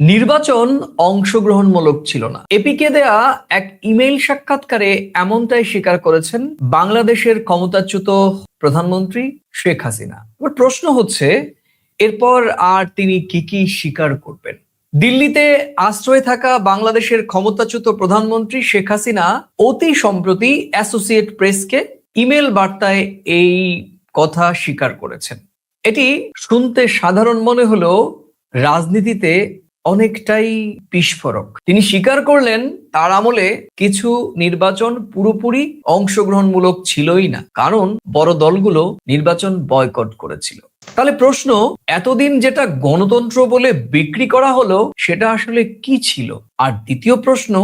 নির্বাচন অংশগ্রহণমূলক ছিল না। এপিকে দেয়া এক ইমেইল সাক্ষাৎকারে এমনটাই স্বীকার করেছেন বাংলাদেশের ক্ষমতাচ্যুত প্রধানমন্ত্রী শেখ হাসিনা। এবার প্রশ্ন হচ্ছে, এরপর আর তিনি কি কি স্বীকার করবেন? দিল্লিতে আশ্রয়ে থাকা বাংলাদেশের ক্ষমতাচ্যুত প্রধানমন্ত্রী শেখ হাসিনা অতি সম্প্রতি অ্যাসোসিয়েট প্রেসকে ইমেল বার্তায় এই কথা স্বীকার করেছেন। এটি শুনতে সাধারণ মনে হলেও রাজনীতিতে অনেকটাই বিস্ফোরক। তিনি স্বীকার করলেন তার আমলে কিছু নির্বাচন পুরোপুরি অংশগ্রহণমূলক ছিলই না, কারণ বড় দলগুলো নির্বাচন বয়কট করেছিল। তাহলে প্রশ্ন, এতদিন যেটা গণতন্ত্র বলে বিক্রি করা হলো সেটা আসলে কি ছিল? আর দ্বিতীয় প্রশ্ন,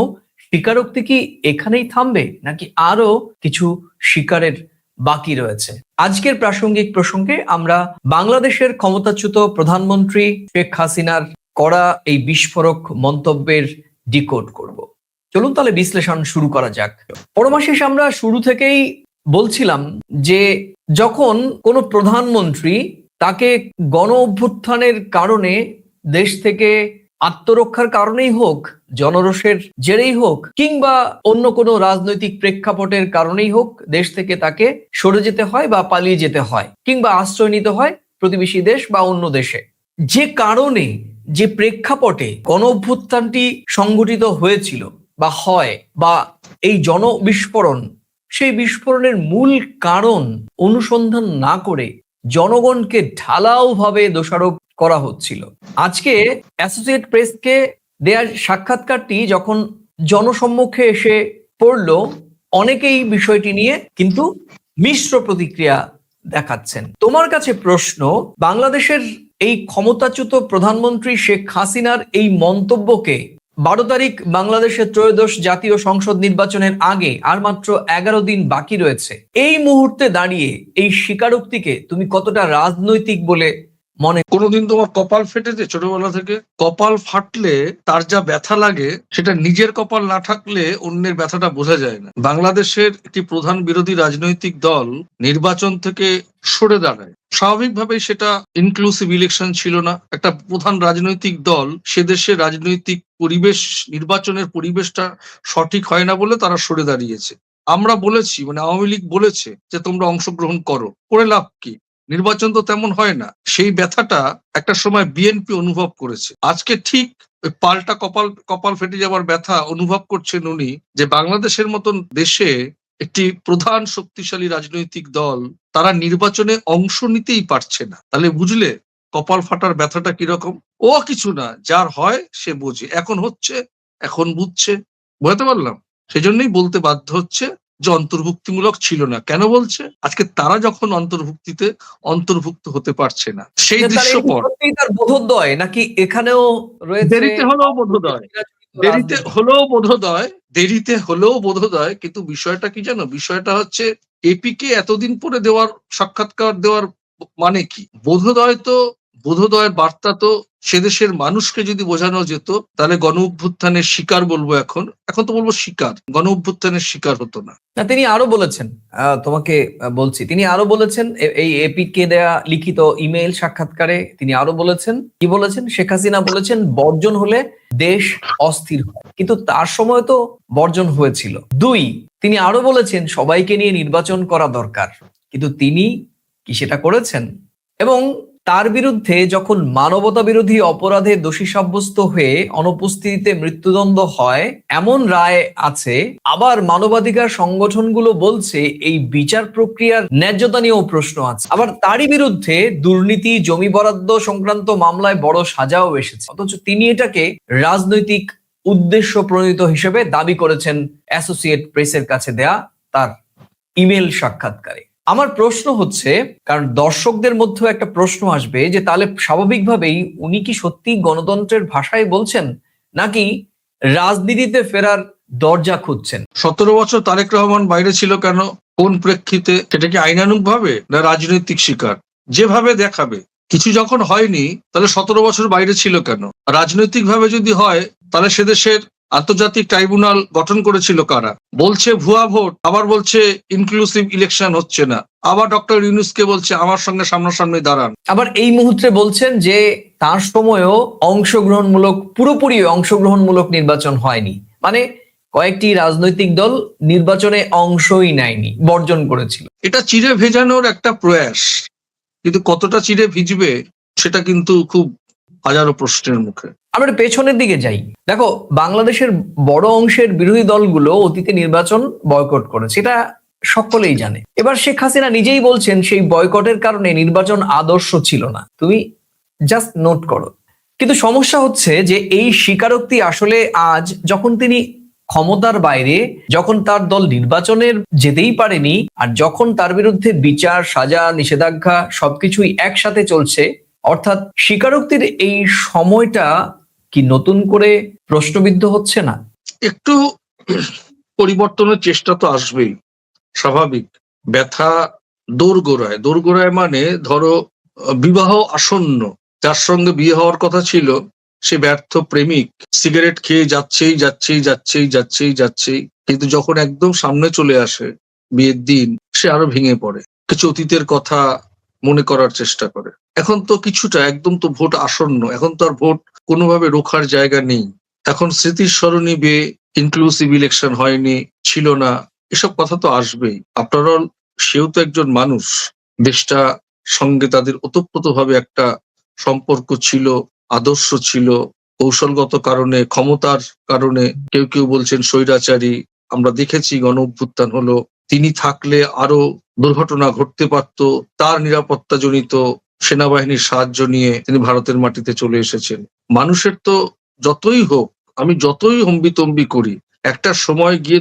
স্বীকারোক্তি কি এখানেই থামবে নাকি আরো কিছু স্বীকারের বাকি রয়েছে? আজকের প্রাসঙ্গিক প্রসঙ্গে আমরা বাংলাদেশের ক্ষমতাচ্যুত প্রধানমন্ত্রী শেখ হাসিনার করা এই বিস্ফোরক মন্তব্যের ডিকোড করব। চলুন তাহলে বিশ্লেষণ শুরু করা যাক। পরমাশেষ আমরা শুরু থেকেই বলছিলাম যে যখন কোনো প্রধানমন্ত্রী তাকে গণ অভ্যুত্থানের কারণে দেশ থেকে আত্মরক্ষার কারণেই হোক, জনরোষের জেরেই হোক, কিংবা অন্য কোনো রাজনৈতিক প্রেক্ষাপটের কারণেই হোক দেশ থেকে তাকে সরে যেতে হয় বা পালিয়ে যেতে হয়, কিংবা আশ্রয় নিতে হয় প্রতিবেশী দেশ বা অন্য দেশে, যে কারণে যে প্রেক্ষাপটে গণ অভ্যুত্থানটি সংগঠিত হয়েছিল বা হয় বা এই জনবিস্ফোরণ, সেই বিস্ফোরণের মূল কারণ অনুসন্ধান না করে জনগণকে ঢালাওভাবে দোষারোপ করা হচ্ছিল। আজকে অ্যাসোসিয়েট প্রেসকে দেয়ার সাক্ষাৎকারটি যখন জনসম্মুখে এসে পড়ল, অনেকেই বিষয়টি নিয়ে কিন্তু মিশ্র প্রতিক্রিয়া দেখাচ্ছেন। তোমার কাছে প্রশ্ন, বাংলাদেশের এই ক্ষমতাচ্যুত প্রধানমন্ত্রী শেখ হাসিনার এই মন্তব্যকে 12 তারিখ বাংলাদেশের ত্রয়োদশ জাতীয় সংসদ নির্বাচনের আগে আর মাত্র 11 দিন বাকি রয়েছে, এই মুহূর্তে দাঁড়িয়ে এই স্বীকারোক্তিকে তুমি কতটা রাজনৈতিক বলে মনে? কোনোদিন তোমার কপাল ফেটেছে? ছোটবেলা থেকে কপাল ফাটলে তার যা ব্যথা লাগে সেটা নিজের কপাল না থাকলে অন্যের ব্যথাটা বোঝা যায় না। বাংলাদেশের একটি প্রধান বিরোধী রাজনৈতিক দল নির্বাচন থেকে সরে দাঁড়ায়, স্বাভাবিকভাবেই সেটা ইনক্লুসিভ ইলেকশন ছিল না। একটা প্রধান রাজনৈতিক দল সে দেশের রাজনৈতিক পরিবেশ, নির্বাচনের পরিবেশটা সঠিক হয় না বলে তারা সরে দাঁড়িয়েছে। আমরা বলেছি, মানে আওয়ামী লীগ বলেছে যে তোমরা অংশগ্রহণ করো, করে লাভ কি? নির্বাচন তো তেমন হয় না। সেই ব্যথাটা একটা সময় বিএনপি অনুভব করেছে। আজকে ঠিক ওই পাল্টা কপাল ফেটে যাওয়ার ব্যথা অনুভব করছেন উনি, যে বাংলাদেশের মতন দেশে একটি প্রধান শক্তিশালী রাজনৈতিক দল তারা নির্বাচনে অংশ নিতেই পারছে না। তাহলে বুঝলে কপাল ফাটার ব্যথাটা কিরকম? ও কিছু না, যার হয় সে বোঝে। এখন হচ্ছে, এখন বুঝছে। বুঝতে পারলাম। সেজন্যই বলতে বাধ্য হচ্ছে যে অন্তর্ভুক্তিমূলক ছিল না। কেন বলছে? আজকে তারা যখন অন্তর্ভুক্ত হতে পারছে না, সেই দৃশ্যপট তার বোধোদয় নাকি এখানেও রয়েছে দেরিতে হলেও বোধোদয়, দেরিতে রাজনীতি? হলেও বোধোদয়, দেরিতে হলেও বোধোদয়। কিন্তু বিষয়টা কি জানো? বিষয়টা হচ্ছে এপিকে এতদিন পরে দেওয়ার, সাক্ষাৎকার দেওয়ার মানে কি? বোধোদয়ের বার্তা তো সেদেশের মানুষকে যদি বোঝানো যেত তাহলে গণ অভ্যুত্থানের শিকার বলবো, এখন তো বলবো শিকার, গণ অভ্যুত্থানের শিকার হতো না। না, তিনি আরো বলেছেন, তোমাকে বলছি, তিনি আরো বলেছেন এই এপিকে দেয়া লিখিত ইমেইল সাক্ষাৎকারে তিনি আরো বলেছেন, কি বলেছেন? শেখ হাসিনা বলেছেন বর্জন হলে দেশ অস্থির হয়, কিন্তু তার সময় তো বর্জন হয়েছিল। 2, তিনি আরো বলেছেন সবাইকে নিয়ে নির্বাচন করা দরকার, কিন্তু তিনি কি সেটা করেছেন? এবং তার বিরুদ্ধে যখন মানবতা বিরোধী অপরাধে দোষী সাব্যস্ত হয়ে অনুপস্থিতিতে মৃত্যুদণ্ড হয় এমন রায় আছে, আবার মানবাধিকার সংগঠনগুলো বলছে এই বিচার প্রক্রিয়ার ন্যায্যতা নিয়েও প্রশ্ন আছে। আবার তারই বিরুদ্ধে দুর্নীতি, জমি বরাদ্দ সংক্রান্ত মামলায় বড় সাজাও এসেছে, অথচ তিনি এটাকে রাজনৈতিক উদ্দেশ্য প্রণীত হিসেবে দাবি করেছেন অ্যাসোসিয়েট প্রেসের কাছে দেয়া তার ইমেল সাক্ষাৎকারে। আমার প্রশ্ন হচ্ছে, কারণ দর্শকদের মধ্যে একটা প্রশ্ন আসবে যে তাহলে স্বাভাবিকভাবেই উনি কি সত্যি গণতন্ত্রের ভাষায় বলছেন নাকি রাজনীতিতে ফেরার দরজা খুঁজছেন? 17 বছর তারেক রহমান বাইরে ছিল কেন? কোন প্রেক্ষিতে? সেটা কি আইনানুগ ভাবে না রাজনৈতিক শিকার? যেভাবে দেখাবে। কিছু যখন হয়নি তাহলে 17 বছর বাইরে ছিল কেন? রাজনৈতিক ভাবে যদি হয় তাহলে সে দেশের আন্তর্জাতিক ট্রাইব্যুনাল গঠন করেছিল কারা? বলছে ভুয়া ভোট, আবার বলছে ইনক্লুসিভ ইলেকশন হচ্ছে না, আবার ডক্টর ইউনূসকে বলছে আমার সঙ্গে সামনাসামনি দাঁড়ান। আবার এই মুহূর্তে বলছেন যে তার সময়েও পুরোপুরি অংশগ্রহণমূলক নির্বাচন হয়নি, মানে কয়েকটি রাজনৈতিক দল নির্বাচনে অংশই নেয়নি, বর্জন করেছিল। এটা চিড়ে ভেজানোর একটা প্রয়াস, কিন্তু কতটা চিড়ে ভিজবে সেটা কিন্তু খুব হাজারো প্রশ্নের মুখে। আমরা পেছনের দিকে যাই। দেখো, বাংলাদেশের বড় অংশের বিরোধী দলগুলো অতীতে নির্বাচন বয়কট করেছে, এটা সকলেই জানে। এবার শেখ হাসিনা নিজেই বলছেন সেই বয়কটের কারণে নির্বাচন আদর্শ ছিল না। তুমি জাস্ট নোট করো। কিন্তু সমস্যা হচ্ছে যে এই স্বীকারোক্তি আসলে আজ, যখন তিনি ক্ষমতার বাইরে, যখন তার দল নির্বাচনের যেতেই পারেনি, আর যখন তার বিরুদ্ধে বিচার, সাজা, নিষেধাজ্ঞা সবকিছুই একসাথে চলছে, অর্থাৎ স্বীকারোক্তির এই সময়টা কি নতুন করে প্রশ্নবিদ্ধ হচ্ছে না? একটু পরিবর্তনের চেষ্টা তো আসবেই, স্বাভাবিক। ব্যথা দোরগোড়ায় মানে ধরো বিবাহ আসন্ন, যার সঙ্গে বিয়ে হওয়ার কথা ছিল সে ব্যর্থ প্রেমিক, সিগারেট খেয়ে যাচ্ছেই, কিন্তু যখন একদম সামনে চলে আসে বিয়ের দিন, সে আরো ভেঙে পড়ে, কিছু অতীতের কথা মনে করার চেষ্টা করে। এখন তো কিছুটা, একদম তো ভোট আসন্ন, এখন তো আর ভোট কোনোভাবে রোখার জায়গা নেই। এখন স্মৃতির স্মরণী বেয়ে ইনক্লুসিভ ইলেকশন হয়নি, ছিল না, এসব কথা তো আসবেই। আফটার অল সেও তো একজন মানুষ, দেশটা সঙ্গে তাদের ওতপ্রোতভাবে একটা সম্পর্ক ছিল, আদর্শ ছিল। কৌশলগত কারণে, ক্ষমতার কারণে কেউ কেউ বলছেন স্বৈরাচারী, আমরা দেখেছি গণ অভ্যুত্থান হলো, তিনি থাকলে আরো দুর্ঘটনা ঘটতে পারত, তার নিরাপত্তাজনিত সেনাবাহিনীর সাহায্য নিয়ে তিনি ভারতের মাটিতে চলে এসেছেন। মানুষের তো যতই হোক, আমি যতই হম্বিতম্বি করি, একটা সময় গিয়ে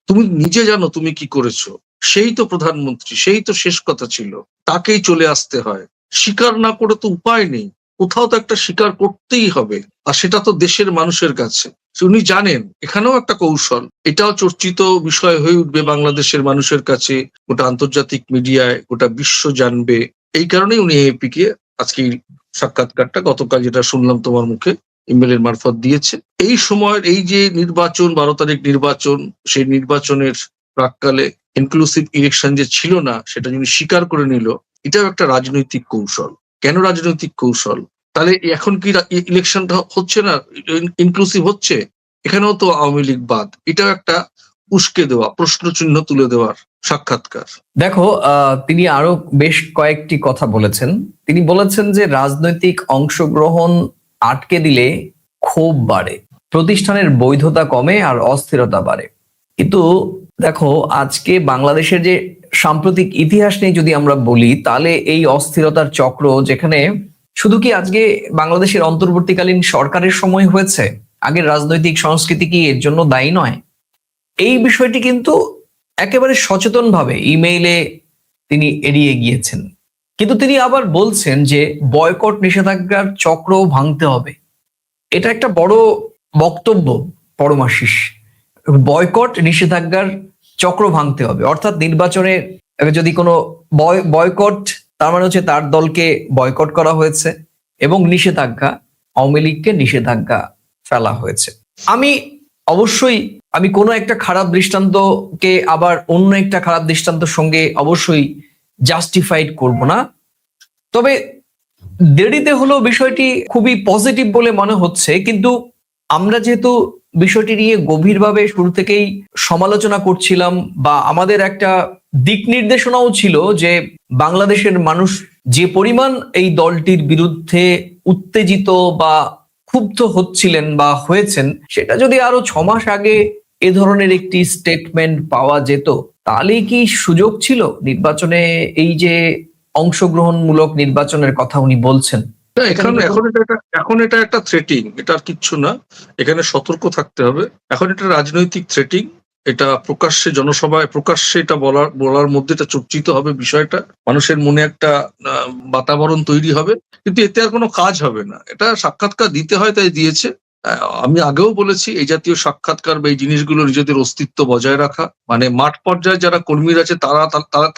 তুমি নিজে জানো তুমি কি করেছো, সেই তো প্রধানমন্ত্রী, সেই তো শেষ কথা ছিল, তাকেই চলে আসতে হয়। স্বীকার না করে তো উপায় নেই, কোথাও তো একটা স্বীকার করতেই হবে, আর সেটা তো দেশের মানুষের কাছে। উনি জানেন এখানেও একটা কৌশল, এটাও চর্চিত বিষয় হয়ে উঠবে বাংলাদেশের মানুষের কাছে, গোটা আন্তর্জাতিক মিডিয়ায়, গোটা বিশ্ব জানবে। এই কারণেই উনি এএপি কে আজকে এই সাক্ষাৎকারটা গতকাল যেটা শুনলাম তোমার মুখে ইমেলের মারফত দিয়েছে। এই সময়ের এই যে নির্বাচন, 12 তারিখ নির্বাচন, সেই নির্বাচনের প্রাককালে ইনক্লুসিভ ইলেকশন যে ছিল না সেটা যিনি স্বীকার করে নিল, এটাও একটা রাজনৈতিক কৌশল। কেন রাজনৈতিক কৌশল? তাহলে এখন কি ইলেকশনটা হচ্ছে না, ইনক্লুসিভ হচ্ছে? এখানেও তো আওয়ামী লীগ বাদ, এটাও একটা উস্কে দেওয়া, প্রশ্নচিহ্ন তুলে দেওয়ার সাক্ষাৎকার। দেখো, তিনি আরো বেশ কয়েকটি কথা বলেছেন। তিনি বলেছেন যে রাজনৈতিক অংশগ্রহণ আটকে দিলে ক্ষোভ বাড়ে, প্রতিষ্ঠানের বৈধতা কমে আর অস্থিরতা বাড়ে। কিন্তু দেখো, আজকে বাংলাদেশের যে সাম্প্রতিক ইতিহাস নিয়ে যদি আমরা বলি, তাহলে এই অস্থিরতার চক্র, যেখানে শুধু কি আজকে বাংলাদেশের অন্তর্বর্তীকালীন সরকারের সময় হয়েছে, আগের রাজনৈতিক সংস্কৃতি কি এর জন্য দায়ী নয়? এই বিষয়টি কিন্তু একেবারে সচেতনভাবে ইমেইলে তিনি এড়িয়ে গিয়েছেন। কিন্তু তিনি আবার বলছেন যে বয়কট নিষেধাজ্ঞার চক্র ভাঙতে হবে। এটা একটা বড় বক্তব্য, পরমাশিস। বয়কট নিষেধাজ্ঞার চক্র ভাঙতে হবে, অর্থাৎ নির্বাচনে যদি কোনো বয়কট, তার মানে হচ্ছে তার দলকে বয়কট করা হয়েছে এবং নিষেধাজ্ঞা, আওয়ামী লীগকে নিষেধাজ্ঞা ফেলা হয়েছে। আমি কোনো একটা খারাপ দৃষ্টান্তকে আবার অন্য একটা খারাপ দৃষ্টান্তের সঙ্গে অবশ্যই জাস্টিফাইড করব না, তবে দেরিতে হলেও বিষয়টি খুবই পজিটিভ বলে মনে হচ্ছে। কিন্তু আমরা যেহেতু বিষয়টি নিয়ে গভীরভাবে শুরু থেকেই সমালোচনা করছিলাম, বা আমাদের একটা দিক নির্দেশনাও ছিল যে বাংলাদেশের মানুষ যে পরিমাণ এই দলটির বিরুদ্ধে উত্তেজিত বা ক্ষুব্ধ হচ্ছিলেন বা হয়েছেন, সেটা যদি আরো 6 মাস আগে এ ধরনের একটি স্টেটমেন্ট পাওয়া যেত, তাহলেই কি সুযোগ ছিল নির্বাচনে, এই যে অংশগ্রহণমূলক নির্বাচনের কথা উনি বলছেন? এখন এটা একটা থ্রেটিং, এটা আর কিচ্ছু না। এখানে সতর্ক থাকতে হবে। এখন এটা রাজনৈতিক থ্রেটিং, এটা প্রকাশ্যে জনসভায় প্রকাশ্যে এটা বলার মধ্যে এটা চর্চিত হবে, বিষয়টা মানুষের মনে একটা বাতাবরণ তৈরি হবে, কিন্তু এতে আর কোনো কাজ হবে না। এটা সাক্ষাৎকার দিতে হয় তাই দিয়েছে। আমি আগেও বলেছি, এই জাতীয় সাক্ষাৎকার বা এই জিনিসগুলো নিজেদের অস্তিত্ব বজায় রাখা, মানে মাঠ পর্যায়ে যারা কর্মীরা আছে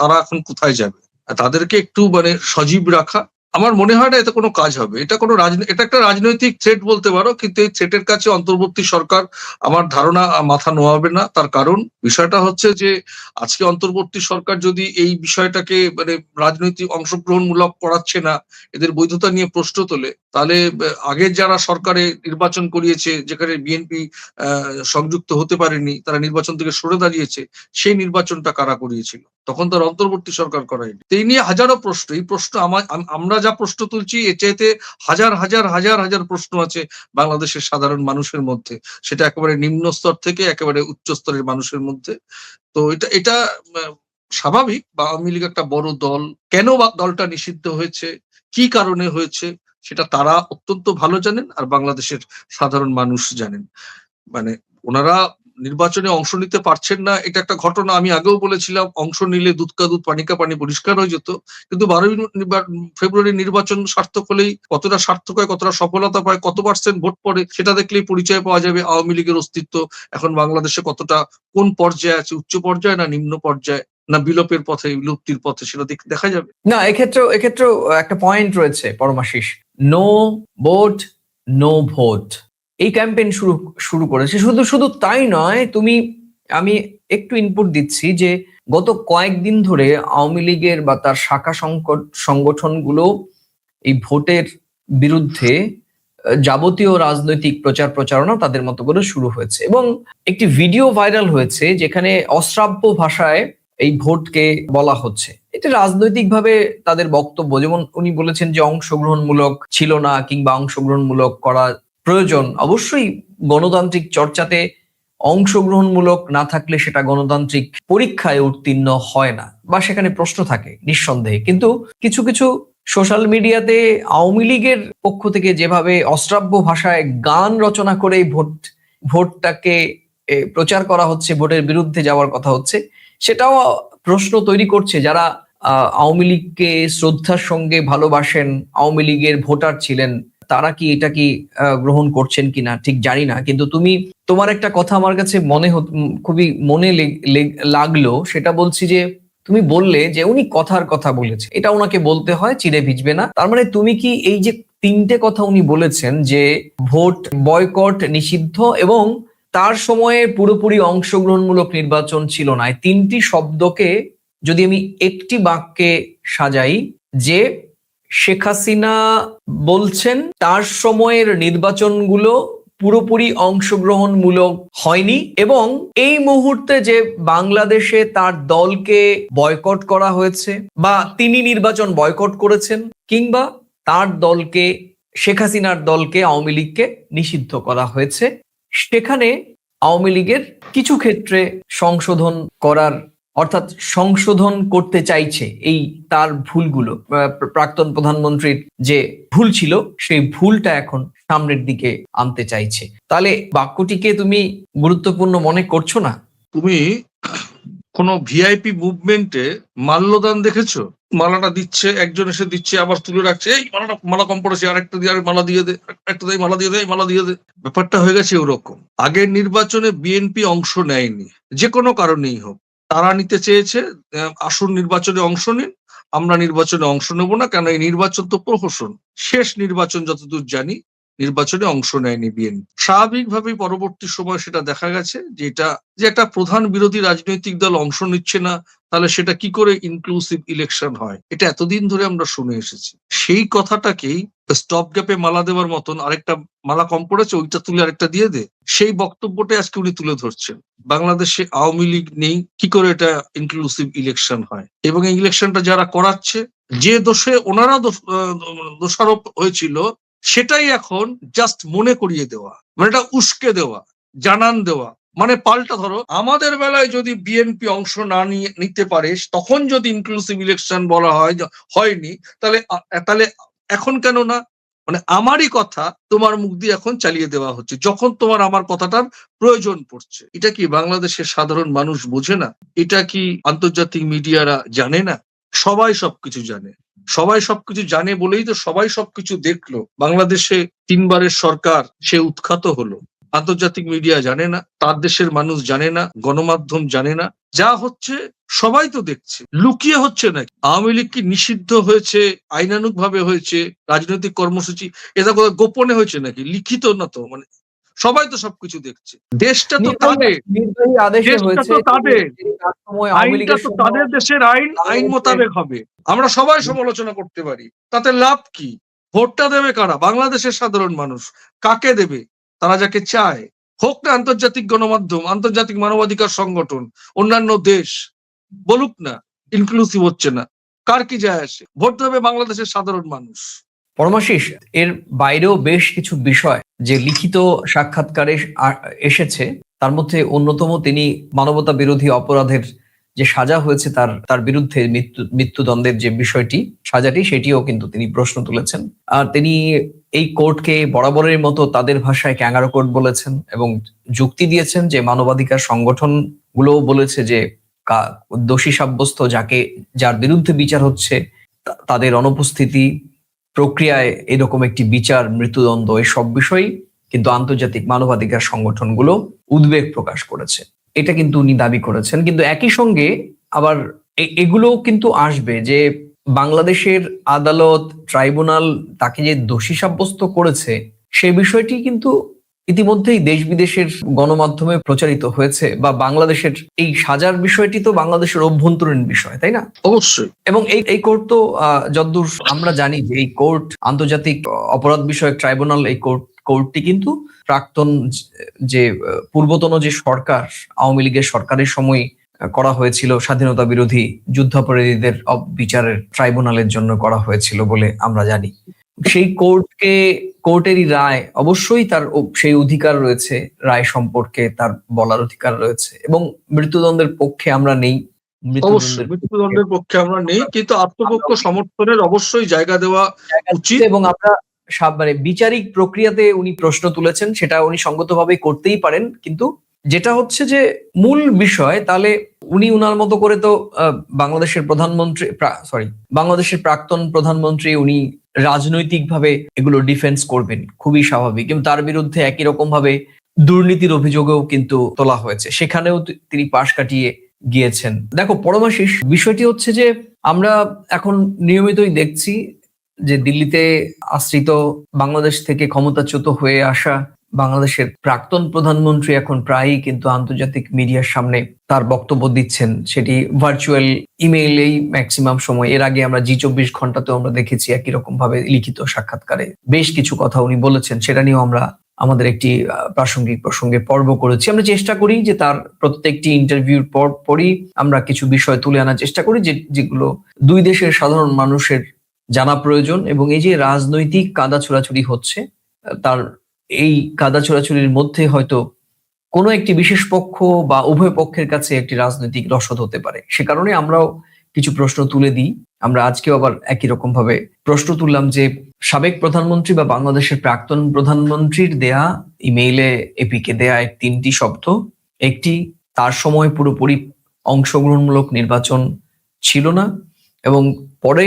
তারা এখন কোথায় যাবে, তাদেরকে একটু মানে সজীব রাখা, আমার মনে হয় না এতে কোনো কাজ হবে। এটা একটা রাজনৈতিক থ্রেট বলতে পারো, কিন্তু এই থ্রেটের কাছে অন্তর্বর্তী সরকার আমার ধারণা মাথা নোয়াবে না। তার কারণ বিষয়টা হচ্ছে যে আজকে অন্তর্বর্তী সরকার যদি এই বিষয়টাকে মানে রাজনৈতিক অংশগ্রহণমূলক করাচ্ছে না, এদের বৈধতা নিয়ে প্রশ্ন তোলে, তাহলে আগের যারা সরকারে নির্বাচন করিয়েছে, যেখানে বিএনপি সংযুক্ত হতে পারেনি, তারা নির্বাচন থেকে সরে দাঁড়িয়েছে, সেই নির্বাচনটা কারা করিয়েছিল? তখন তার অন্তর্বর্তী সরকার করায়নি। তো এই নিয়ে হাজারো প্রশ্ন, এই প্রশ্ন আমরা যা প্রশ্ন তুলছি এর চাইতে হাজার হাজার হাজার হাজার প্রশ্ন আছে বাংলাদেশের সাধারণ মানুষের মধ্যে, সেটা একেবারে নিম্ন স্তর থেকে একেবারে উচ্চ স্তরের মানুষের মধ্যে। তো এটা স্বাভাবিক। বা আওয়ামী লীগ একটা বড় দল, কেন বা দলটা নিষিদ্ধ হয়েছে, কি কারণে হয়েছে, সেটা তারা অত্যন্ত ভালো জানেন, আর বাংলাদেশের সাধারণ মানুষ জানেন। মানে ওনারা নির্বাচনে অংশ নিতে পারছেন না, এটা একটা ঘটনা। আমি আগেও বলেছিলাম, অংশ নিলে দুধ কা দুধ পানি কা পানি পরিষ্কার হয়ে যেত। কিন্তু 12 ফেব্রুয়ারি নির্বাচন সার্থক হলেই, কতটা সার্থক হয়, কতটা সফলতা পায়, কত পার্সেন্ট ভোট পড়ে, সেটা দেখলেই পরিচয় পাওয়া যাবে আওয়ামী লীগের অস্তিত্ব এখন বাংলাদেশে কতটা, কোন পর্যায়ে আছে, উচ্চ পর্যায়ে না নিম্ন পর্যায়ে, না বিলোপের পথে, বিলুপ্তির পথে, সেটা দেখা যাবে। না, এক্ষেত্রেও একটা পয়েন্ট রয়েছে Paramashis. No vote, no vote, এই ক্যাম্পেইন শুরু করেছে। শুধু শুধু তাই নয়, আমি একটু ইনপুট দিচ্ছি যে গত কয়েকদিন ধরে আওয়ামী লীগের বা তার শাখা সংগঠনগুলো এই ভোটের বিরুদ্ধে যাবতীয় রাজনৈতিক প্রচার প্রচারণা তাদের মতো করে শুরু হয়েছে, এবং একটি ভিডিও ভাইরাল হয়েছে যেখানে অশ্রাব্য ভাষায় এই ভোটকে বলা হচ্ছে। এটা রাজনৈতিকভাবে তাদের বক্তব্য, যেমন উনি বলেছেন যে অংশগ্রহণমূলক ছিল না, কিংবা অংশগ্রহণমূলক করা প্রয়োজন। অবশ্যই গণতান্ত্রিক চর্চাতে অংশগ্রহণমূলক না থাকলে সেটা গণতান্ত্রিক পরীক্ষায় উত্তীর্ণ হয় না, বা সেখানে প্রশ্ন থাকে নিঃসন্দেহে। কিন্তু কিছু কিছু সোশ্যাল মিডিয়াতে আওয়ামী লীগের পক্ষ থেকে যেভাবে অশ্রাব্য ভাষায় গান রচনা করে ভোটটাকে প্রচার করা হচ্ছে, ভোটের বিরুদ্ধে যাওয়ার কথা হচ্ছে, সেটাও প্রশ্ন তৈরি করছে যারা আওয়ামী লীগকে শ্রদ্ধার সঙ্গে ভালোবাসেন, আওয়ামী লীগের ভোটার ছিলেন, তারা কি এটা কি গ্রহণ করছেন কিনা ঠিক জানি না। কিন্তু তোমার একটা কথা আমার কাছে খুবই মনে লাগলো। সেটা বলছি যে তুমি বললে যে উনি কথার কথা বলেছে, এটা ওনাকে বলতে হয়, চিড়ে ভিজবে না। তার মানে তুমি কি এই যে 3টে কথা উনি বলেছেন, যে ভোট বয়কট নিষিদ্ধ এবং তার সময়ে পুরোপুরি অংশগ্রহণমূলক নির্বাচন ছিল না, এই 3টি শব্দকে যদি আমি একটি বাক্যে সাজাই, যে শেখ হাসিনা বলছেন তার সময়ের নির্বাচনগুলো পুরোপুরি অংশগ্রহণমূলক হয়নি, এবং এই মুহূর্তে যে বাংলাদেশে তার দলকে বয়কট করা হয়েছে, বা তিনি নির্বাচন বয়কট করেছেন, কিংবা তার দলকে, শেখ হাসিনার দলকে, আওয়ামী লীগকে নিষিদ্ধ করা হয়েছে, সেখানে আওয়ামী লীগের কিছু ক্ষেত্রে সংশোধন করার, অর্থাৎ সংশোধন করতে চাইছে এই তার ভুলগুলো, প্রাক্তন প্রধানমন্ত্রীর যে ভুল ছিল সেই ভুলটা এখন সামনের দিকে আনতে চাইছে। তাহলে বাক্যটিকে তুমি গুরুত্বপূর্ণ মনে করছো না? তুমি কোন ভিআইপি মুভমেন্টে মাল্যদান দেখেছো? মালাটা দিচ্ছে, একজন এসে দিচ্ছে, আবার তুলে রাখছে, এই মালা কম পড়েছে, আরেকটা দিয়ে, মালা দিয়ে দে, একটা দিয়ে, মালা দিয়ে দে, মালা দিয়ে দে। ব্যাপারটা হয়ে গেছে ওরকম। আগের নির্বাচনে বিএনপি অংশ নেয়নি, যে কোনো কারণেই হোক। তারা নিতে চেয়েছে আসুন নির্বাচনে অংশ নিন, আমরা নির্বাচনে অংশ নেব না, কেন এই নির্বাচন তো প্রহসন। শেষ নির্বাচন যতদূর জানি নির্বাচনে অংশ নেয়নি বিএনপি। স্বাভাবিকভাবেই পরবর্তী সময় সেটা দেখা গেছে যে একটা প্রধান বিরোধী রাজনৈতিক দল অংশ নিচ্ছে না, তাহলে সেটা কি করে ইনক্লুসিভ ইলেকশন হয়, এটা এতদিন ধরে আমরা শুনে এসেছি। সেই কথাটাকেই স্টপ গ্যাপে মালা দেওয়ার মতন, আরেকটা মালা কম পড়েছে, ওইটা তুলে আরেকটা দিয়ে দে, সেই বক্তব্যটা আজকে উনি তুলে ধরছেন। বাংলাদেশে আওয়ামী লীগ নেই, কি করে এটা ইনক্লুসিভ ইলেকশন হয়? এবং এই ইলেকশনটা যারা করাচ্ছে, যে দোষে ওনারা দোষারোপ হয়েছিল, সেটাই এখন জাস্ট মনে করিয়ে দেওয়া, মানে এটা উস্কে দেওয়া, জানান দেওয়া। মানে পাল্টা, ধরো আমাদের বেলায় যদি বিএনপি অংশ না নিতে পারে, তখন যদি ইনক্লুসিভ ইলেকশন বলা হয় হয়নি, তাহলে এখন কেন না? মানে আমারই কথা তোমার মুখ দিয়ে এখন চালিয়ে দেওয়া হচ্ছে, যখন তোমার আমার কথাটার প্রয়োজন পড়ছে। এটা কি বাংলাদেশের সাধারণ মানুষ বোঝে না? এটা কি আন্তর্জাতিক মিডিয়ারা জানে না? সবাই সবকিছু জানে। সবাই সবকিছু জানে বলেই তো সবাই সবকিছু দেখলো। বাংলাদেশে 3বারের সরকার সে উৎখাত হলো। আন্তর্জাতিক মিডিয়া জানে না, তার দেশের মানুষ জানে না, গণমাধ্যম জানে না। যা হচ্ছে সবাই তো দেখছে, লুকিয়ে হচ্ছে নাকি? আওয়ামী লীগ কি নিষিদ্ধ হয়েছে, আইনানুগ ভাবে হয়েছে, রাজনৈতিক কর্মসূচি এটা কোথাও গোপনে হয়েছে নাকি? লিখিত না তো, মানে সবাই তো সবকিছু দেখছে। দেশটা তো তাদের, নির্বাহী আদেশে দেশটা হয়েছে। তো তাদের, তিনি তার সময় আওয়ামী আইনটা লীগের তো সময় তাদের দেশের আইন, আইন বাংলাদেশে মোতাবেক হবে। আমরা সবাই সমালোচনা করতে পারি, তাতে লাভ কি? ভোটটা দেবে কারা? বাংলাদেশের সাধারণ মানুষ। কাকে দেবে? তারা যাকে চায়। হোক না আন্তর্জাতিক গণমাধ্যম, আন্তর্জাতিক মানবাধিকার সংগঠন, অন্যান্য দেশ বলুক না ইনক্লুসিভ হচ্ছে না, কার কি যায় আসে? ভোট দেবে বাংলাদেশের সাধারণ মানুষ। পরমাশিস, এর বাইরেও বেশ কিছু বিষয় যে লিখিত সাক্ষাৎকারে এসেছে, তার মধ্যে অন্যতম তিনি মানবতা বিরোধী অপরাধের যে সাজা হয়েছে তার বিরুদ্ধে মৃত্যুদণ্ডের যে বিষয়টি, সাজাটি, সেটিও কিন্তু তিনি প্রশ্ন তুলেছেন। আর তিনি এই কোর্টকে বরাবরের মতো তাদের ভাষায় ক্যাঙ্গারো কোর্ট বলেছেন এবং যুক্তি দিয়েছেন যে মানবাধিকার সংগঠন গুলোও বলেছে যে দোষী সাব্যস্ত যার বিরুদ্ধে বিচার হচ্ছে তাদের অনুপস্থিতি প্রক্রিয়ায় এরকম একটি বিচার, মৃত্যুদণ্ড, এসব বিষয় কিন্তু আন্তর্জাতিক মানবাধিকার সংগঠনগুলো উদ্বেগ প্রকাশ করেছে। এটা কিন্তু উনি দাবি করেছেন। কিন্তু একই সঙ্গে আবার এগুলোও কিন্তু আসবে যে বাংলাদেশের আদালত, ট্রাইব্যুনাল তাকে যে দোষী সাব্যস্ত করেছে সে বিষয়টি কিন্তু ইতিমধ্যেই দেশ বিদেশের গণমাধ্যমে প্রচারিত হয়েছে, বা বাংলাদেশের এই সাজার বিষয়টি তো বাংলাদেশের অভ্যন্তরীণ বিষয়, তাই না? অবশ্যই। এবং এই কোর্ট তো যতদূর আমরা জানি যে এই কোর্ট আন্তর্জাতিক অপরাধ বিষয়ক ট্রাইব্যুনাল, এই কোর্টটি কিন্তু প্রাক্তন যে পূর্বতন যে সরকার, আওয়ামী লীগের সরকারের সময় করা হয়েছিল স্বাধীনতা বিরোধী যুদ্ধাপরাধীদের বিচারের ট্রাইব্যুনালের জন্য করা হয়েছিল বলে আমরা জানি। সেই কোর্টেরই রায়, অবশ্যই তার সেই অধিকার রয়েছে, রায় সম্পর্কে তার বলার অধিকার রয়েছে। এবং মৃত্যুদণ্ডের পক্ষে আমরা নেই, অবশ্যই মৃত্যুদণ্ডের পক্ষে আমরা নেই, কিন্তু আত্মপক্ষ সমর্থনের অবশ্যই জায়গা দেওয়া উচিত। এবং আমরা মানে বিচারিক প্রক্রিয়াতে উনি প্রশ্ন তুলেছেন, সেটা উনি সঙ্গতভাবে করতেই পারেন, কিন্তু যেটা হচ্ছে যে মূল বিষয়, তাহলে উনি উনার মতো করে তো বাংলাদেশের প্রধানমন্ত্রী, বাংলাদেশের প্রাক্তন প্রধানমন্ত্রী, উনি রাজনৈতিকভাবে এগুলো ডিফেন্স করবেন, খুবই স্বাভাবিক। কিন্তু তার বিরুদ্ধে একই রকম ভাবে দুর্নীতির অভিযোগও কিন্তু তোলা হয়েছে, সেখানেও তিনি পাশ কাটিয়ে গিয়েছেন। দেখো পরমাশিস, বিষয়টি হচ্ছে যে আমরা এখন নিয়মিতই দেখছি যে দিল্লিতে আশ্রিত, বাংলাদেশ থেকে ক্ষমতাচ্যুত হয়ে আসা বাংলাদেশের প্রাক্তন প্রধানমন্ত্রী এখন প্রায়ই কিন্তু আন্তর্জাতিক মিডিয়ার সামনে তার বক্তব্য দিচ্ছেন, সেটি ভার্চুয়াল ইমেইলেই ম্যাক্সিমাম সময়। এর আগে আমরা জি24 ঘন্টাতেও আমরা দেখেছি একই রকম ভাবে লিখিত সাক্ষাৎকারে বেশ কিছু কথা উনি বলেছেন। সেটা নিয়েও আমরা আমাদের একটি প্রাসঙ্গিক প্রসঙ্গে পর্ব করেছি। আমরা চেষ্টা করি যে তার প্রত্যেকটি ইন্টারভিউর পরই আমরা কিছু বিষয় তুলে আনার চেষ্টা করি যেগুলো দুই দেশের সাধারণ মানুষের জানা প্রয়োজন। এবং এই যে রাজনৈতিক কাদা ছোড়াছুড়ি হচ্ছে, তার এই কাদা ছোড়াছুড়ির মধ্যে হয়তো কোনো একটি বিশেষ পক্ষ বা উভয় পক্ষের কাছে একটি রাজনৈতিক রসদ হতে পারে। সে কারণে আমরাও কিছু প্রশ্ন তুলে দিই। আমরা আজকেও আবার একই রকম ভাবে প্রশ্ন তুললাম যে সাবেক প্রধানমন্ত্রী বা বাংলাদেশের প্রাক্তন প্রধানমন্ত্রীর দেয়া ইমেইলে এপিকে দেয়া 3টি শব্দ, একটি তার সময় পুরোপুরি অংশগ্রহণমূলক নির্বাচন ছিল না, এবং পরে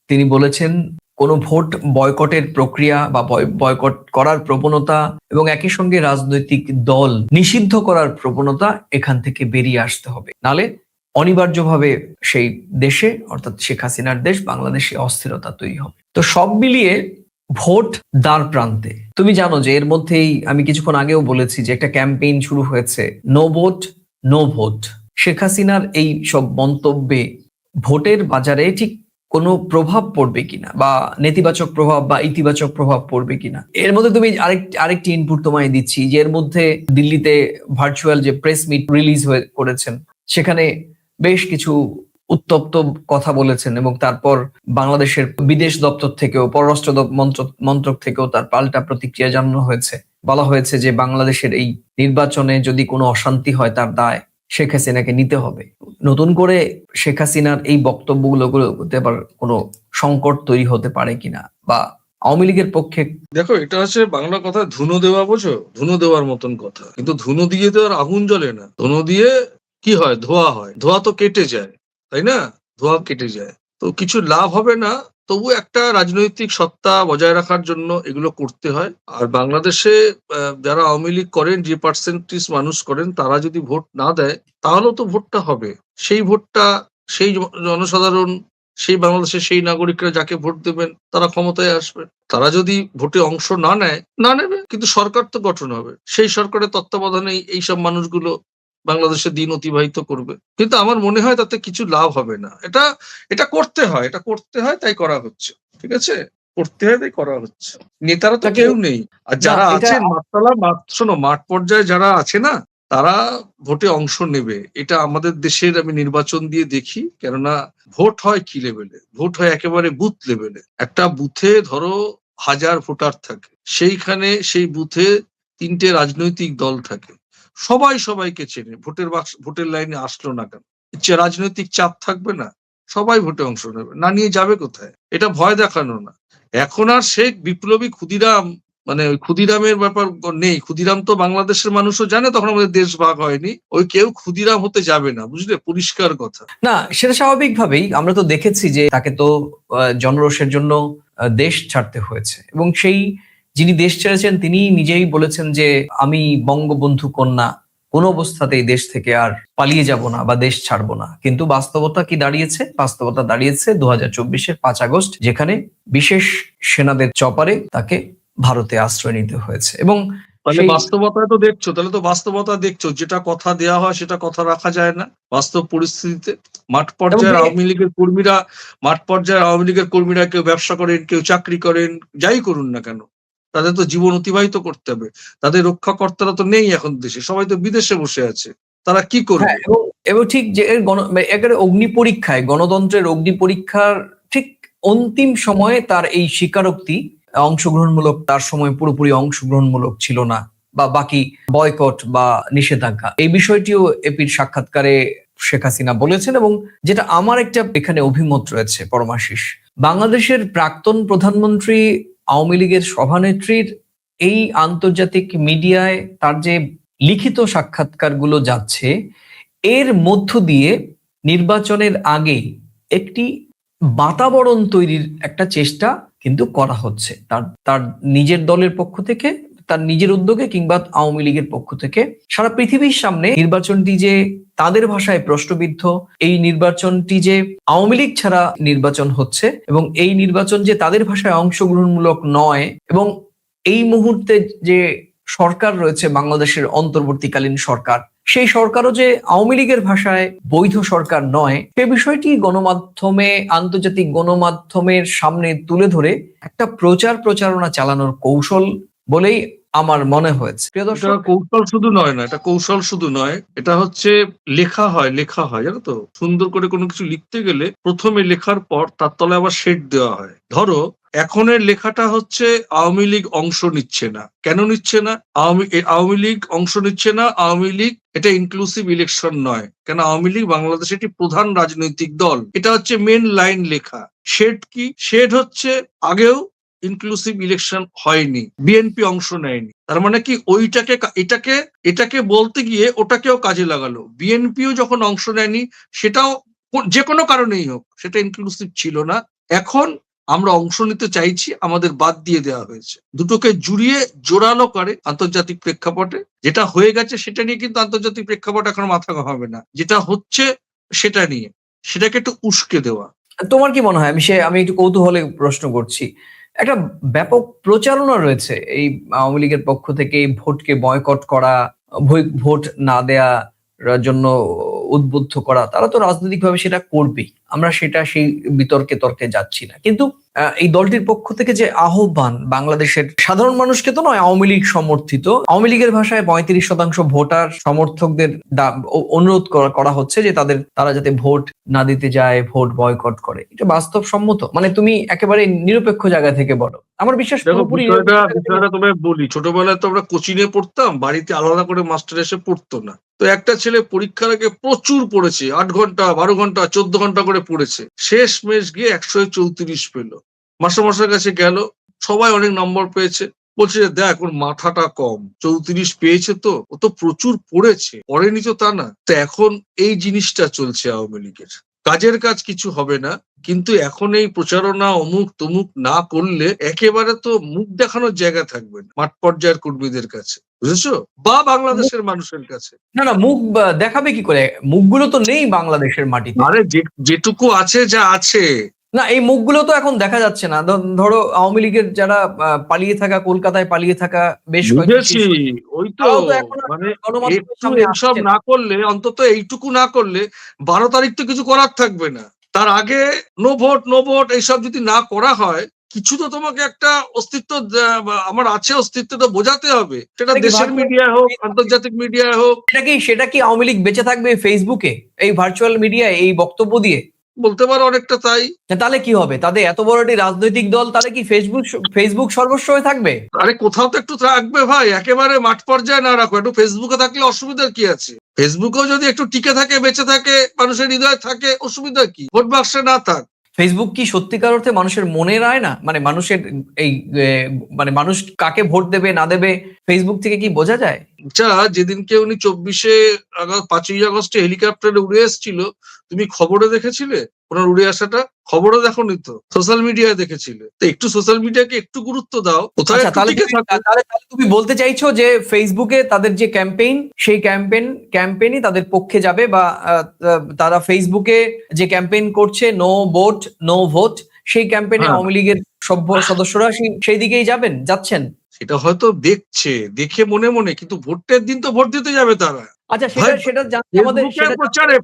তিনি বলেছেন কোনো ভোট বয়কটের প্রক্রিয়া বা বয়কট করার প্রবণতা এবং একই সঙ্গে রাজনৈতিক দল নিষিদ্ধ করার প্রবণতা এখান থেকে বেরিয়ে আসতে হবে, নালে অনিবার্যভাবে সেই দেশে, অর্থাৎ শেখ হাসিনার দেশ বাংলাদেশে অস্থিরতা তৈরি হবে। তো সব মিলিয়ে ভোট দ্বার প্রান্তে। তুমি জানো যে এর মধ্যেই আমি কিছুক্ষণ আগেও বলেছি যে একটা ক্যাম্পেইন শুরু হয়েছে, no vote no vote. Sheikh হাসিনার এই সব মন্তব্যে ভোটের বাজারে ঠিক কোনো প্রভাব পড়বে কিনা, বা নেতিবাচক প্রভাব বা ইতিবাচক প্রভাব পড়বে কিনা। এর মধ্যে তুমি আরেকটি ইনপুট তোমায় দিচ্ছি যে এর মধ্যে দিল্লিতে ভার্চুয়াল যে প্রেস মিট রিলিজ করেছেন, সেখানে বেশ কিছু উত্তপ্ত কথা বলেছেন, এবং তারপর বাংলাদেশের বিদেশ দপ্তর থেকেও, পররাষ্ট্র মন্ত্রক থেকেও তার পাল্টা প্রতিক্রিয়া জানানো হয়েছে। বলা হয়েছে যে বাংলাদেশের এই নির্বাচনে যদি কোনো অশান্তি হয় তার দায় শেখ হাসিনাকে নিতে হবে। নতুন করে শেখ হাসিনার এই বক্তব্যগুলোতে আবার কোনো সংকট তৈরি হতে পারে কিনা, বা আওয়ামী লীগের পক্ষে। দেখো, এটা হচ্ছে বাংলা কথা ধুনো দেওয়া, বোঝো, ধুনো দেওয়ার মতন কথা। কিন্তু ধুনো দিয়ে তো আর আগুন জ্বলে না। ধুনো দিয়ে কি হয়? ধোয়া হয়। ধোয়া তো কেটে যায়, তাই না? ধোয়া কেটে যায়, তো কিছু লাভ হবে না। তবু একটা রাজনৈতিক সত্তা বজায় রাখার জন্য এগুলো করতে হয়। আর বাংলাদেশে যারা আওয়ামী লীগ করেন, যে পার্সেন্টেজ মানুষ করেন, তারা যদি ভোট না দেয় তাহলেও তো ভোটটা হবে। সেই ভোটটা সেই জনসাধারণ, সেই বাংলাদেশের সেই নাগরিকরা যাকে ভোট দেবেন তারা ক্ষমতায় আসবে। তারা যদি ভোটে অংশ না নেবে, কিন্তু সরকার তো গঠন হবে, সেই সরকারের তত্ত্বাবধানেই এইসব মানুষগুলো বাংলাদেশে দিন অতিবাহিত করবে। কিন্তু আমার মনে হয় তাতে কিছু লাভ হবে না। এটা করতে হয় তাই করা হচ্ছে। ঠিক আছে, করতে হয় তাই করা হচ্ছে। নেতারা তো তাকে কেউ নেই। আর না যারা এটা আছেন শোনো, মাঠ পর্যায়ে যারা আছে না, তারা ভোটে অংশ নেবে। এটা আমাদের দেশের আমি নির্বাচন দিয়ে দেখি। কেননা ভোট হয় কি লেভেলে? ভোট হয় একেবারে বুথ লেভেলে। একটা বুথে ধরো 1000 ভোটার থাকে, সেইখানে সেই বুথে 3টে রাজনৈতিক দল থাকে। সবাই সবাইকে চেনে। ভোটের লাইনে আসলো না কেন? রাজনৈতিক চাপ থাকবে না, সবাই ভোটে অংশ নেবে। না নিয়ে যাবে কোথায়? এটা ভয় দেখানো না। এখন আর শেখ বিপ্লবী ক্ষুদিরাম, মানে ওই ক্ষুদিরামের ব্যাপার নেই। ক্ষুদিরাম তো বাংলাদেশের মানুষও জানে, তখন আমাদের দেশ ভাগ হয়নি। ওই কেউ ক্ষুদিরাম হতে যাবে না, বুঝলে? পরিষ্কার কথা। না, সেটা স্বাভাবিকভাবেই আমরা তো দেখেছি যে তাকে তো জনরোষের জন্য দেশ ছাড়তে হয়েছে, এবং সেই যিনি দেশ ছেড়েছেন তিনি নিজেই বলেছেন যে আমি বঙ্গবন্ধু কন্যা, কোনো অবস্থাতেই দেশ থেকে আর পালিয়ে যাব না বা দেশ ছাড়বো না। কিন্তু বাস্তবতা কি দাঁড়িয়েছে? বাস্তবতা দাঁড়িয়েছে 2024-এর 5 আগস্ট, যেখানে বিশেষ সেনাদের চপারে তাকে ভারতে আশ্রয় নিতে হয়েছে। এবং তাহলে সেই বাস্তবতা দেখছো, যেটা কথা দেয়া হয় সেটা কথা রাখা যায় না বাস্তব পরিস্থিতিতে। মাঠ এবং পর্যায়ের আওয়ামী লীগের কর্মীরা কেউ ব্যবসা করেন, কেউ চাকরি করেন, যাই করুন না কেন, তাদের তো জীবন অতিবাহিত করতে হবে। তাদের রক্ষাকর্তারা তো নেই এখন দেশে, সবাই তো বিদেশে বসে আছে। তারা কি হ্যাঁ, করবে? এবং এবং ঠিক যে একেবারে অগ্নি পরীক্ষায়, গণতন্ত্রের অগ্নি পরীক্ষার ঠিক অন্তিম সময়ে তার এই স্বীকারোক্তি অংশগ্রহণমূলক, তার সময় পুরোপুরি অংশগ্রহণমূলক ছিল না, বা বাকি বয়কট বা নিষেধাজ্ঞা, এই বিষয়টিও এপির সাক্ষাৎকারে শেখ হাসিনা বলেছেন। এবং যেটা আমার একটা এখানে অভিমত রয়েছে পরমাশিস, বাংলাদেশের প্রাক্তন প্রধানমন্ত্রী, আওয়ামী লীগের সভানেত্রীর এই আন্তর্জাতিক মিডিয়ায় তার যে লিখিত সাক্ষাৎকারগুলো যাচ্ছে, এর মধ্য দিয়ে নির্বাচনের আগে একটি বাতাবরণ তৈরির একটা চেষ্টা কিন্তু করা হচ্ছে, তার তার নিজের দলের পক্ষ থেকে, তার নিজের উদ্যোগে, কিংবা আওয়ামী লীগের পক্ষ থেকে। সারা পৃথিবীর সামনে নির্বাচনটি যে তাদের ভাষায় প্রশ্নবিদ্ধ, এই নির্বাচনটি যে আওয়ামী লীগ ছাড়া নির্বাচন হচ্ছে, এবং এই নির্বাচন যে তাদের ভাষায় অংশগ্রহণমূলক নয়, এবং এই মুহূর্তে যে সরকার রয়েছে বাংলাদেশের অন্তর্বর্তীকালীন সরকার, সেই সরকারও যে আওয়ামী লীগের ভাষায় বৈধ সরকার নয়, সে বিষয়টি গণমাধ্যমে, আন্তর্জাতিক গণমাধ্যমের সামনে তুলে ধরে একটা প্রচারণা চালানোর কৌশল বলেই আমার মনে হয়েছে। প্রিয় এটা দর্শক, কৌশল শুধু নয়, এটা হচ্ছে লেখা হয়, জানো তো? সুন্দর করে কোনো কিছু লিখতে গেলে প্রথমে লেখার পর তার তলায় আবার শেড দেওয়া হয়। ধরো, এখনের লেখাটা হচ্ছে আওয়ামী লীগ অংশ নিচ্ছে না। কেন নিচ্ছে না? আওয়ামী লীগ অংশ নিচ্ছে না, আওয়ামী লীগ এটা ইনক্লুসিভ ইলেকশন নয়। কেন? আওয়ামী লীগ বাংলাদেশের একটি প্রধান রাজনৈতিক দল। এটা হচ্ছে মেন লাইন লেখা। শেড কি? শেড হচ্ছে আগেও ইনক্লুসিভ ইলেকশন হয়নি, বিএনপি অংশ নেয়নি। তার মানে কি, এটাকে বলতে গিয়ে ওটাকেও কাজে লাগালো। বিএনপিও যখন অংশ নেয়নি, সেটাও যে কোনো কারণেই হোক, সেটা ইনক্লুসিভ ছিল না। এখন আমরা অংশ নিতে চাইছি, আমাদের বাদ দিয়ে দেওয়া হয়েছে। দুটোকে জুড়িয়ে জোরালো করে আন্তর্জাতিক প্রেক্ষাপটে যেটা হয়ে গেছে সেটা নিয়ে কিন্তু আন্তর্জাতিক প্রেক্ষাপটে এখন মাথা ঘামাবে না। যেটা হচ্ছে সেটা নিয়ে, সেটাকে একটু উস্কে দেওয়া। তোমার কি মনে হয়? আমি একটু কৌতূহলে প্রশ্ন করছি। একটা ব্যাপক প্রচারণা রয়েছে এই আওয়ামী লীগের পক্ষ থেকে এই ভোটকে বয়কট করা, ভোট না দেয়া জন্য উদ্বুদ্ধ করা। তারা তো রাজনৈতিকভাবে সেটা করবেই, আমরা সেই বিতর্কে তর্কে যাচ্ছি না। কিন্তু এই দলটির পক্ষ থেকে যে আহ্বান, বাংলাদেশের সাধারণ মানুষকে তো নয়, আওয়ামী লীগ সমর্থিত, আওয়ামী লীগের ভাষায় 35% ভোটার সমর্থকদের অনুরোধ করা হচ্ছে যে তারা যাতে ভোট না দিতে যায়, ভোট বয়কট করে। এটা বাস্তবসম্মত? মানে তুমি একেবারে নিরপেক্ষ জায়গা থেকে বলো, আমার বিশ্বাস দেখো, পুরোপুরি বিষয়টা তোমায় বলি। ছোটবেলায় তো আমরা কোচিনে পড়তাম, বাড়িতে আলাদা করে মাস্টার এসে পড়তো না। তো একটা ছেলে পরীক্ষার আগে প্রচুর পড়েছে, 8 ঘন্টা, 12 ঘন্টা, 14 ঘন্টা করে পড়েছে। শেষমেশ গিয়ে 134 পেলো। মাস্টার কাছে গেল, সবাই অনেক নম্বর পেয়েছে। বলছে যে, দেখ ওর মাথাটা কম, 34 পেয়েছে, তো ও তো প্রচুর পড়েছে, পড়েনি তো তা না। তো এখন এই জিনিসটা চলছে আওয়ামী লীগের। কাজের কাজ কিছু হবে না। কিন্তু এখন এই প্রচারণা অমুক তমুক না করলে একেবারে তো মুখ দেখানোর জায়গা থাকবে না মাঠ পর্যায়ের কর্মীদের কাছে, বুঝেছো, বা বাংলাদেশের মানুষের কাছে। না না, মুখ দেখাবে কি করে? মুখগুলো তো নেই বাংলাদেশের মাটিতে। আরে যেটুকু আছে যা আছে। না, এই মুখগুলো তো এখন দেখা যাচ্ছে না। ধরো আওয়ামী লীগের যারা পালিয়ে থাকা, কলকাতায় পালিয়ে থাকা বেশ কয়েকজন বুঝেছি, ওই তো তারাও তো এখন আর মানে গণমাধ্যমের একটু সামনে এইসব আসছে না। না করলে, অন্তত এইটুকু না করলে 12 তারিখ তো কিছু করার থাকবে না। তার আগে নো ভোট নো ভোট এইসব যদি না করা হয়, কিছু তো তোমাকে একটা অস্তিত্ব আমার আছে অস্তিত্ব তো বোঝাতে হবে, সেটা এটা কি দেশের ভার্চুয়াল মিডিয়ায় হোক আন্তর্জাতিক মিডিয়ায় হোক। সেটা কি আওয়ামী লীগ বেঁচে থাকবে ফেসবুকে, এই ভার্চুয়াল মিডিয়ায় এই বক্তব্য দিয়ে? বলতে পারো অনেকটা তাই। তাহলে কি হবে? তাদের এত বড় একটি রাজনৈতিক দল, তাহলে কি ফেসবুক সর্বস্ব হয়ে থাকবে? আরে কোথাও তো একটু থাকবে ভাই, একেবারে মাঠ পর্যায়ে না রাখো, একটু ফেসবুকে থাকলে অসুবিধার কি আছে? ফেসবুকেও যদি একটু টিকে থাকে, বেঁচে থাকে, মানুষের হৃদয়ে থাকে, অসুবিধা কি? ভোট বাক্সে না থাক। ফেসবুক কি সত্যিকার অর্থে মানুষের মনের আয়না? মানে মানুষের এই মানে মানুষ কাকে ভোট দেবে না দেবে ফেসবুক থেকে কি বোঝা যায়? যা যেদিনকে উনি 5ই আগস্টে হেলিকপ্টারে উড়ে এসেছিল, তুমি খবরে দেখেছিলে ওনার উড়ে আসাটা? খবরে দেখোনি তো, সোশ্যাল মিডিয়ায় দেখেছিলে তো। একটু সোশ্যাল মিডিয়াকে একটু গুরুত্ব দাও, কোথায় আচ্ছা, একটু তাহলে টিকে থাকো। তাহলে তুমি বলতে চাইছো যে ফেসবুকে তাদের যে ক্যাম্পেইন, সেই ক্যাম্পেইনই তাদের পক্ষে যাবে, বা তারা ফেসবুকে যে ক্যাম্পেইন করছে নো ভোট নো ভোট, সেই ক্যাম্পেইনে হ্যাঁ, আওয়ামী লীগের সভ্য সদস্যরা সেই দিকেই যাচ্ছেন? সেটা হয়তো দেখে মনে মনে, কিন্তু ভোটের দিন তো ভোট দিতে যাবে তারা। আচ্ছা, ভাই, সেটা জানতে আমাদের ফেসবুকের প্রচারে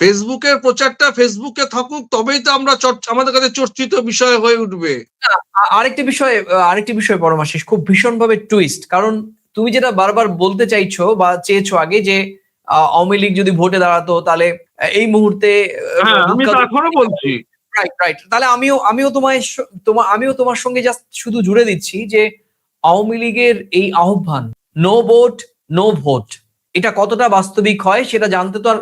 ফেসবুকের প্রচারটা ফেসবুকে থাকুক, তবেই তো আমরা আমাদের কাছে চর্চিত বিষয় হয়ে উঠবে। আরেকটি বিষয় পরমাশিস, খুব ভীষণভাবে টুইস্ট। কারণ তুমি যেটা বারবার বলতে চাইছো বা চেয়েছো আগে, যে আওয়ামী লীগ যদি ভোটে দাঁড়াতো তাহলে এই মুহূর্তে হ্যাঁ, আমি তো এখনো বলছি। Right right. তাহলে আমিও তোমার সঙ্গে জাস্ট শুধু জুড়ে দিচ্ছি যে আওয়ামী লীগের এই আহ্বান নো ভোট নো ভোট, এটা কতটা বাস্তবিক হয় সেটা জানতে তো আর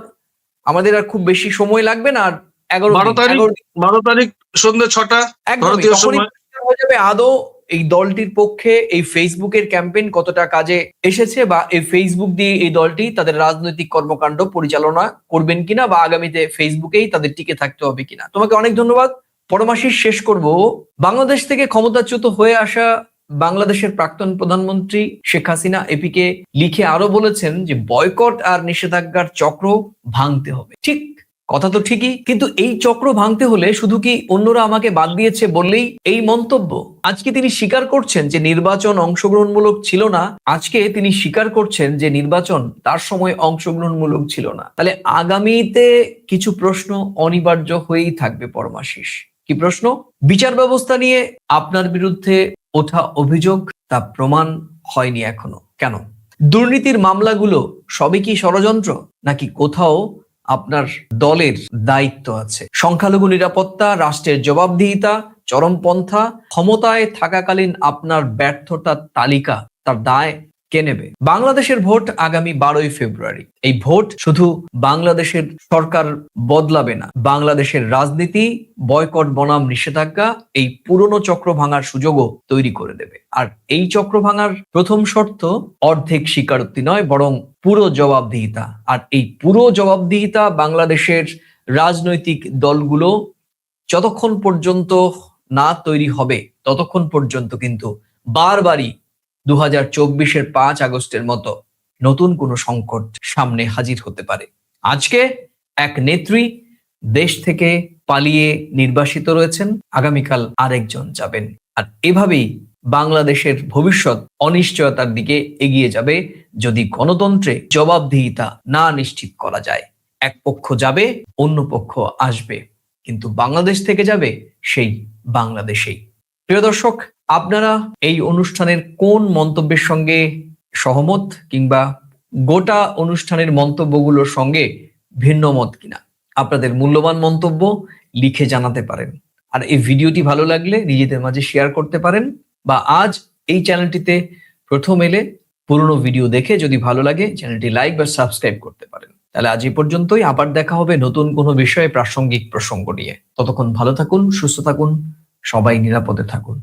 আমাদের আর খুব বেশি সময় লাগবে না। আর 12 তারিখ সন্ধ্যে 6টা একদমই ভারতীয় তখনই সময়। পরিষ্কার হয়ে যাবে আদৌ এই দলটির পক্ষে এই ফেসবুকের ক্যাম্পেইন কতটা কাজে এসেছে, বা এই ফেসবুক দিয়ে এই দলটি তাদের রাজনৈতিক কর্মকাণ্ড পরিচালনা করবেন কিনা, বা আগামীতে ফেসবুকেই তাদের টিকে থাকতে হবে কিনা। তোমাকে অনেক ধন্যবাদ পরমাশিস। শেষ করব, বাংলাদেশ থেকে ক্ষমতাচ্যুত হয়ে আসা বাংলাদেশের প্রাক্তন প্রধানমন্ত্রী শেখ হাসিনা এপিকে লিখে আরো বলেছেন যে বয়কট আর নিষেধাজ্ঞার চক্র ভাঙতে হবে। ঠিক, কথা তো ঠিকই, কিন্তু এই চক্র ভাঙতে হলে শুধু কি অন্যরা আমাকে বাদ দিয়েছে বললেই এই মন্তব্য? আজকে তিনি স্বীকার করছেন যে নির্বাচন অংশগ্রহণমূলক ছিল না, আজকে তিনি স্বীকার করছেন যে নির্বাচন তার সময় অংশগ্রহণমূলক ছিল না। তাহলে আগামীতে কিছু প্রশ্ন অনিবার্য হয়েই থাকবে পরমাশিস। কি প্রশ্ন? বিচার ব্যবস্থা নিয়ে আপনার বিরুদ্ধে ওঠা অভিযোগ তা প্রমাণ হয়নি এখনো, কেন? দুর্নীতির মামলাগুলো সবই কি ষড়যন্ত্র, নাকি কোথাও আপনার দলের দায়িত্ব আছে? সংখ্যালঘু নিরাপত্তা, রাষ্ট্রের জবাবদিহিতা, চরমপন্থা, ক্ষমতায় থাকাকালীন আপনার ব্যর্থতার তালিকা, তার দায় কে নেবে? বাংলাদেশের ভোট আগামী 12ই ফেব্রুয়ারি। এই ভোট শুধু বাংলাদেশের সরকার বদলাবে না, বাংলাদেশের রাজনীতি, বয়কট বনাম নিষেধাজ্ঞা, এই পুরনো চক্র ভাঙার সুযোগও তৈরি করে দেবে। আর এই চক্র ভাঙার প্রথম শর্ত অর্ধেক স্বীকারোক্তি নয়, বরং পুরো জবাবদিহিতা। আর এই পুরো জবাবদিহিতা বাংলাদেশের রাজনৈতিক দলগুলো যতক্ষণ পর্যন্ত না তৈরি হবে, ততক্ষণ পর্যন্ত কিন্তু বারবারই 2024-এর 5 আগস্টের মতো নতুন কোনো সংকট সামনে হাজির হতে পারে। আজকে এক নেত্রী দেশ থেকে পালিয়ে নির্বাসিত রয়েছেন, আগামীকাল আরেকজন যাবেন। আর এভাবেই বাংলাদেশের ভবিষ্যৎ অনিশ্চয়তার দিকে এগিয়ে যাবে যদি গণতন্ত্রে জবাবদিহিতা না নিশ্চিত করা যায়। এক পক্ষ যাবে, অন্য পক্ষ আসবে, কিন্তু বাংলাদেশ থেকে যাবে সেই বাংলাদেশেই। প্রিয় দর্শক, আপনারা এই অনুষ্ঠানের কোন মন্তব্যের সঙ্গে সহমত, কিংবা গোটা অনুষ্ঠানের মন্তব্যগুলোর সঙ্গে ভিন্ন মত কিনা, আপনাদের মূল্যবান মন্তব্য লিখে জানাতে পারেন। আর এই ভিডিওটি ভালো লাগলে নিজেদের মাঝে শেয়ার করতে পারেন, বা আজ এই চ্যানেলটিতে প্রথম এলে পুরনো ভিডিও দেখে যদি ভালো লাগে চ্যানেলটি লাইক বা সাবস্ক্রাইব করতে পারেন। তাহলে আজ এই পর্যন্তই, আবার দেখা হবে নতুন কোনো বিষয়ে প্রাসঙ্গিক প্রসঙ্গ নিয়ে। ততক্ষণ ভালো থাকুন, সুস্থ থাকুন, সবাই নিরাপদে থাকুন।